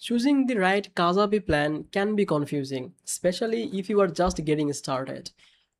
Choosing the right Kajabi plan can be confusing, especially if you are just getting started.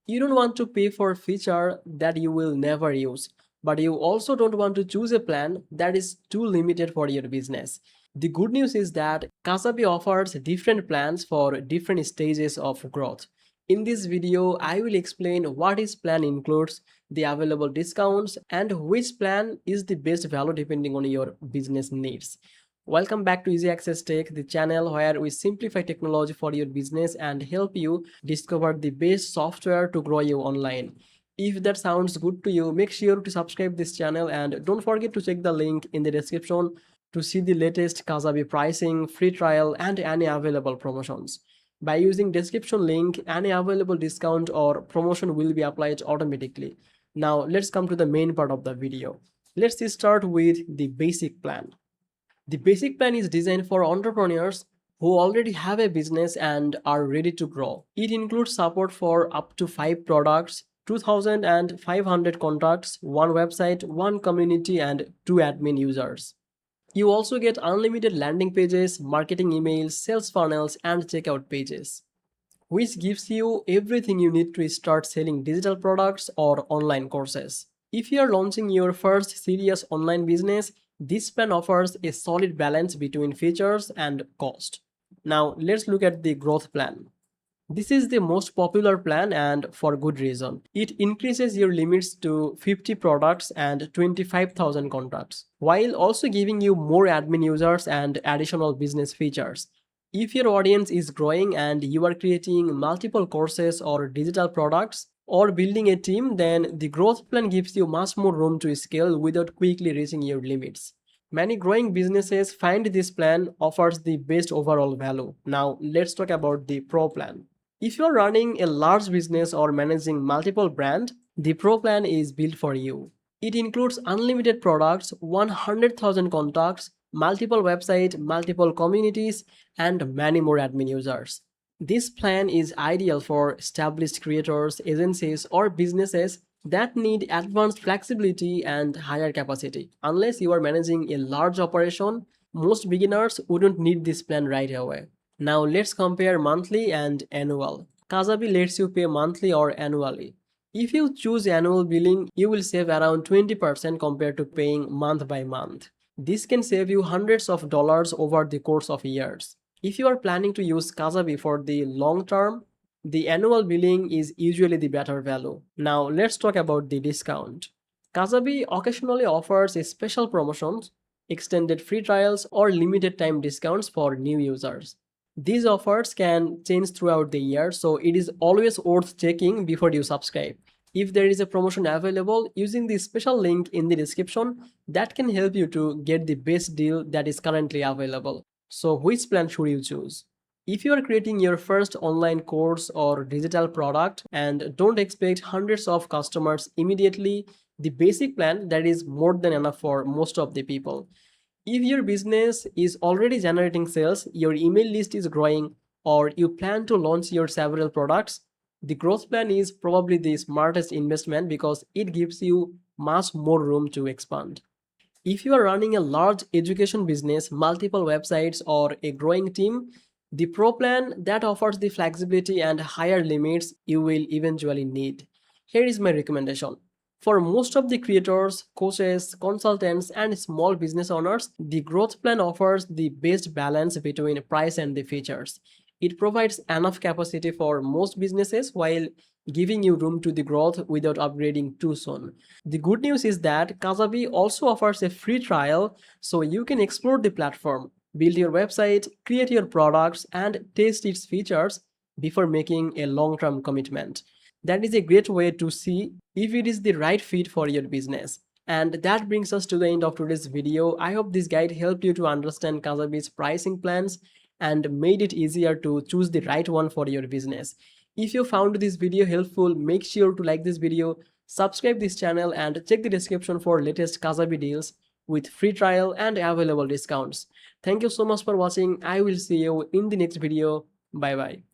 You don't want to pay for a feature that you will never use, but you also don't want to choose a plan that is too limited for your business. The good news is that Kajabi offers different plans for different stages of growth. In this video, I will explain what each plan includes, the available discounts, and which plan is the best value depending on your business needs. Welcome back to Easy Access Tech, the channel where we simplify technology for your business and help you discover the best software to grow you online. If that sounds good to you, make sure to subscribe this channel and don't forget to check the link in the description to see the latest Kajabi pricing, free trial, and any available promotions. By using description link, any available discount or promotion will be applied automatically. Now let's come to the main part of the video. Let's start with the basic plan. The basic plan is designed for entrepreneurs who already have a business and are ready to grow. It includes support for up to 5 products, 2,500 contacts, one website, one community, and 2 admin users. You also get unlimited landing pages, marketing emails, sales funnels, and checkout pages, which gives you everything you need to start selling digital products or online courses. If you are launching your first serious online business, this plan offers a solid balance between features and cost. Now, let's look at the growth plan. This is the most popular plan and for good reason. It increases your limits to 50 products and 25,000 contacts, while also giving you more admin users and additional business features. If your audience is growing and you are creating multiple courses or digital products or building a team, then the growth plan gives you much more room to scale without quickly reaching your limits. Many growing businesses find this plan offers the best overall value. Now let's talk about the Pro plan. If you are running a large business or managing multiple brands, the Pro plan is built for you. It includes unlimited products, 100,000 contacts, multiple websites, multiple communities, and many more admin users. This plan is ideal for established creators, agencies, or businesses that need advanced flexibility and higher capacity. Unless you are managing a large operation, most beginners wouldn't need this plan right away. Now let's compare monthly and annual. Kajabi lets you pay monthly or annually. If you choose annual billing, you will save around 20% compared to paying month by month. This can save you hundreds of dollars over the course of years. If you are planning to use Kajabi for the long term, the annual billing is usually the better value. Now let's talk about the discount. Kajabi occasionally offers a special promotions, extended free trials, or limited time discounts for new users. These offers can change throughout the year, so it is always worth checking before you subscribe. If there is a promotion available, using the special link in the description, that can help you to get the best deal that is currently available. So which plan should you choose? If you are creating your first online course or digital product and don't expect hundreds of customers immediately, the basic plan that is more than enough for most of the people. If your business is already generating sales, your email list is growing, or you plan to launch your several products, the growth plan is probably the smartest investment because it gives you much more room to expand. If you are running a large education business, multiple websites, or a growing team, the Pro plan that offers the flexibility and higher limits you will eventually need. Here is my recommendation. For most of the creators, coaches, consultants, and small business owners, the growth plan offers the best balance between price and the features. It provides enough capacity for most businesses while giving you room to the growth without upgrading too soon. The good news is that Kajabi also offers a free trial so you can explore the platform, build your website, create your products, and test its features before making a long-term commitment. That is a great way to see if it is the right fit for your business. And that brings us to the end of today's video. I hope this guide helped you to understand Kajabi's pricing plans and made it easier to choose the right one for your business. If you found this video helpful, make sure to like this video, subscribe this channel, and check the description for latest Kajabi deals with free trial and available discounts. Thank you so much for watching. I will see you in the next video. Bye bye.